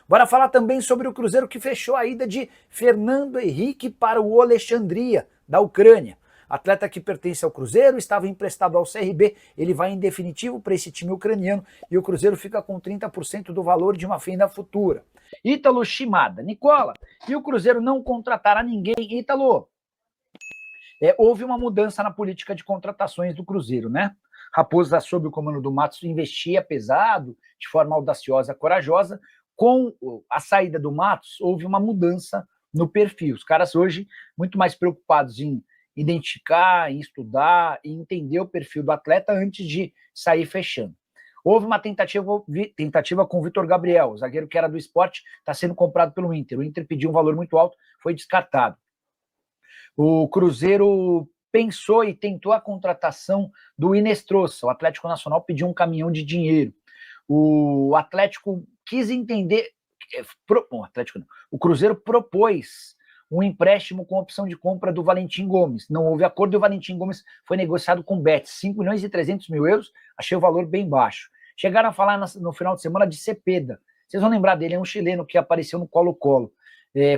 Bora falar também sobre o Cruzeiro que fechou a ida de Fernando Henrique para o Alexandria, da Ucrânia. Atleta que pertence ao Cruzeiro, estava emprestado ao CRB, ele vai em definitivo para esse time ucraniano e o Cruzeiro fica com 30% do valor de uma venda futura. Ítalo Shimada. Nicola, e o Cruzeiro não contratará ninguém? Ítalo, houve uma mudança na política de contratações do Cruzeiro, né? Raposa, sob o comando do Matos, investia pesado, de forma audaciosa, corajosa. Com a saída do Matos, houve uma mudança no perfil. Os caras hoje muito mais preocupados em identificar, em estudar, em entender o perfil do atleta antes de sair fechando. Houve uma tentativa com o Vitor Gabriel, o zagueiro que era do Sport, está sendo comprado pelo Inter. O Inter pediu um valor muito alto, foi descartado. O Cruzeiro pensou e tentou a contratação do Inestrosa. O Atlético Nacional pediu um caminhão de dinheiro. O Atlético quis entender... O Cruzeiro propôs um empréstimo com opção de compra do Valentim Gomes. Não houve acordo e o Valentim Gomes foi negociado com o Betis, 5 milhões e 300 mil euros, achei o valor bem baixo. Chegaram a falar no final de semana de Cepeda. Vocês vão lembrar dele, é um chileno que apareceu no Colo-Colo.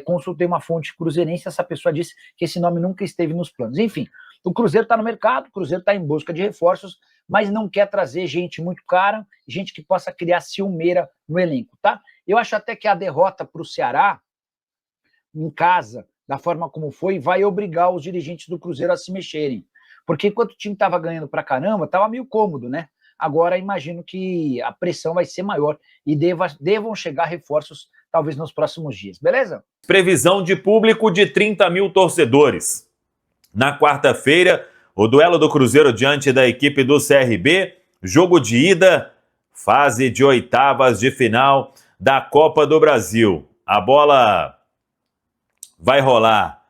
Consultei uma fonte cruzeirense, essa pessoa disse que esse nome nunca esteve nos planos. Enfim, o Cruzeiro está no mercado, o Cruzeiro está em busca de reforços, mas não quer trazer gente muito cara, gente que possa criar ciumeira no elenco, tá? Eu acho até que a derrota para o Ceará, em casa, da forma como foi, vai obrigar os dirigentes do Cruzeiro a se mexerem. Porque enquanto o time estava ganhando pra caramba, estava meio cômodo, né? Agora imagino que a pressão vai ser maior e devam chegar reforços talvez nos próximos dias, beleza? Previsão de público de 30 mil torcedores. Na quarta-feira, o duelo do Cruzeiro diante da equipe do CRB, jogo de ida, fase de oitavas de final da Copa do Brasil. A bola vai rolar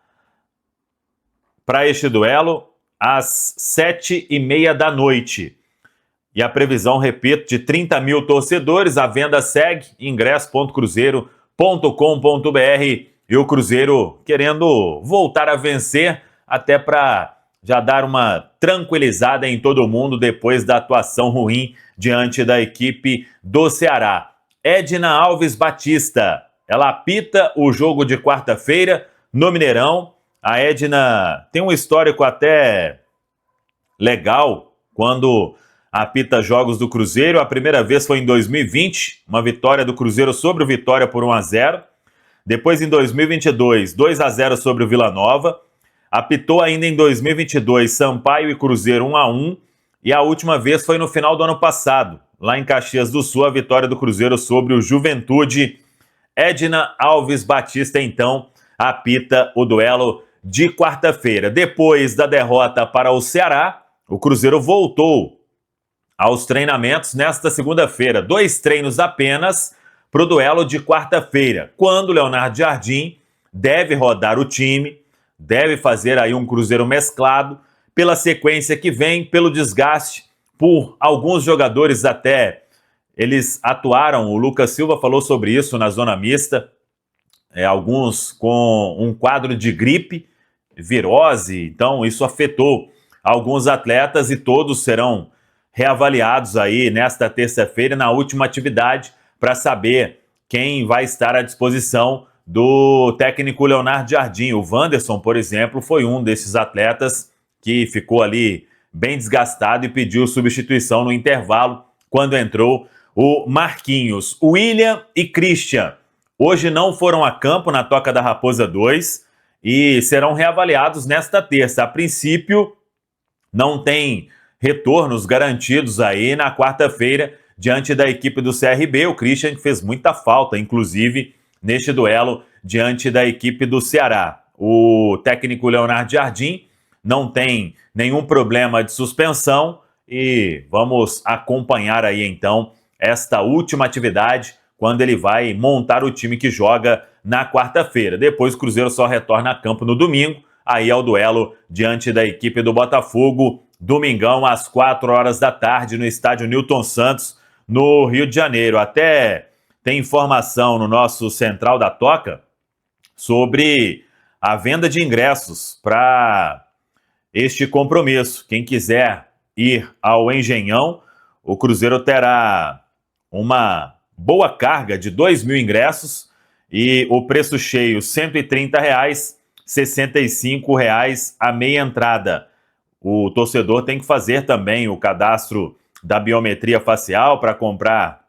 para este duelo às 7h30 da noite. E a previsão, repito, de 30 mil torcedores. A venda segue, ingresso.cruzeiro.com.br. E o Cruzeiro querendo voltar a vencer, até para já dar uma tranquilizada em todo mundo depois da atuação ruim diante da equipe do Ceará. Edna Alves Batista, ela apita o jogo de quarta-feira no Mineirão. A Edna tem um histórico até legal quando apita jogos do Cruzeiro. A primeira vez foi em 2020, uma vitória do Cruzeiro sobre o Vitória por 1-0. Depois, em 2022, 2-0 sobre o Vila Nova. Apitou ainda em 2022 Sampaio e Cruzeiro 1-1. E a última vez foi no final do ano passado, lá em Caxias do Sul, a vitória do Cruzeiro sobre o Juventude. Edna Alves Batista, então, apita o duelo de quarta-feira. Depois da derrota para o Ceará, o Cruzeiro voltou aos treinamentos nesta segunda-feira. 2 treinos apenas para o duelo de quarta-feira, quando o Leonardo Jardim deve rodar o time, deve fazer aí um Cruzeiro mesclado, pela sequência que vem, pelo desgaste, por alguns jogadores até... Eles atuaram, o Lucas Silva falou sobre isso na zona mista, alguns com um quadro de gripe, virose, então isso afetou alguns atletas e todos serão reavaliados aí nesta terça-feira, na última atividade, para saber quem vai estar à disposição do técnico Leonardo Jardim. O Wanderson, por exemplo, foi um desses atletas que ficou ali bem desgastado e pediu substituição no intervalo quando entrou o Marquinhos. William e Christian hoje não foram a campo na Toca da Raposa 2 e serão reavaliados nesta terça. A princípio, não tem retornos garantidos aí na quarta-feira diante da equipe do CRB. O Christian fez muita falta, inclusive, neste duelo diante da equipe do Ceará. O técnico Leonardo Jardim não tem nenhum problema de suspensão e vamos acompanhar aí, então, esta última atividade, quando ele vai montar o time que joga na quarta-feira. Depois o Cruzeiro só retorna a campo no domingo, aí é o duelo diante da equipe do Botafogo, domingão às 4h da tarde no estádio Newton Santos, no Rio de Janeiro. Até tem informação no nosso Central da Toca sobre a venda de ingressos para este compromisso. Quem quiser ir ao Engenhão, o Cruzeiro terá uma boa carga de 2.000 ingressos e o preço cheio R$ 130, R$ 65 a meia entrada. O torcedor tem que fazer também o cadastro da biometria facial para comprar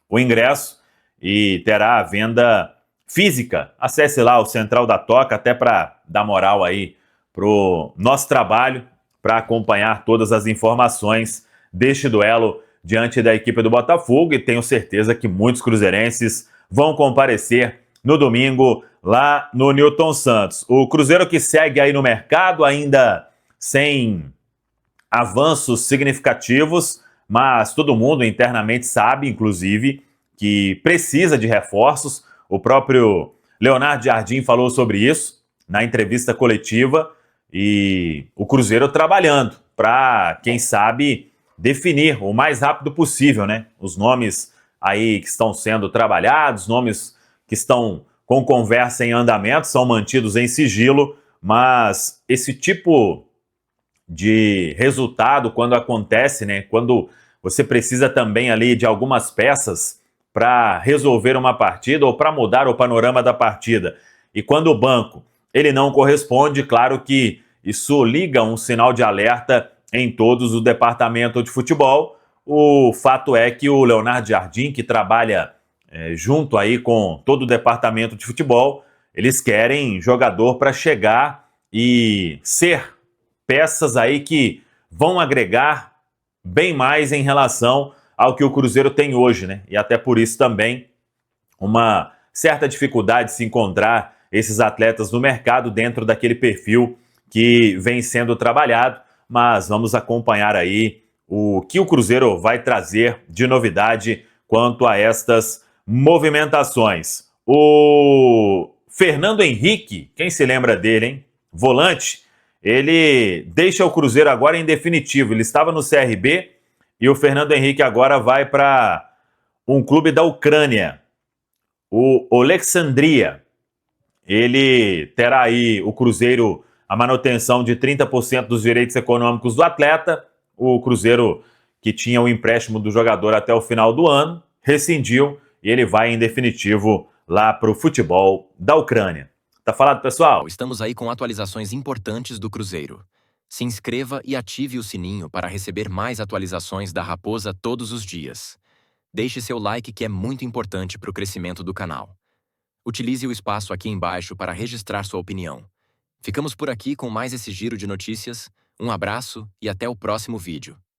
o ingresso e terá a venda física. Acesse lá o Central da Toca, até para dar moral aí pro nosso trabalho, para acompanhar todas as informações deste duelo diante da equipe do Botafogo, e tenho certeza que muitos cruzeirenses vão comparecer no domingo lá no Newton Santos. O Cruzeiro que segue aí no mercado, ainda sem avanços significativos, mas todo mundo internamente sabe, inclusive, que precisa de reforços. O próprio Leonardo Jardim falou sobre isso na entrevista coletiva, e o Cruzeiro trabalhando para, quem sabe, definir o mais rápido possível, né? Os nomes aí que estão sendo trabalhados, nomes que estão com conversa em andamento, são mantidos em sigilo, mas esse tipo de resultado, quando acontece, né? Quando você precisa também ali de algumas peças para resolver uma partida ou para mudar o panorama da partida, e quando o banco ele não corresponde, claro que isso liga um sinal de alerta em todos o departamento de futebol. O fato é que o Leonardo Jardim, que trabalha junto aí com todo o departamento de futebol, eles querem jogador para chegar e ser peças aí que vão agregar bem mais em relação ao que o Cruzeiro tem hoje, né? E até por isso também uma certa dificuldade de se encontrar esses atletas no mercado dentro daquele perfil que vem sendo trabalhado, mas vamos acompanhar aí o que o Cruzeiro vai trazer de novidade quanto a estas movimentações. O Fernando Henrique, quem se lembra dele, hein? Volante, ele deixa o Cruzeiro agora em definitivo. Ele estava no CRB e o Fernando Henrique agora vai para um clube da Ucrânia, o Oleksandria. Ele terá aí o Cruzeiro a manutenção de 30% dos direitos econômicos do atleta. O Cruzeiro, que tinha o empréstimo do jogador até o final do ano, rescindiu e ele vai em definitivo lá para o futebol da Ucrânia. Tá falado, pessoal? Estamos aí com atualizações importantes do Cruzeiro. Se inscreva e ative o sininho para receber mais atualizações da Raposa todos os dias. Deixe seu like, que é muito importante para o crescimento do canal. Utilize o espaço aqui embaixo para registrar sua opinião. Ficamos por aqui com mais esse giro de notícias. Um abraço e até o próximo vídeo.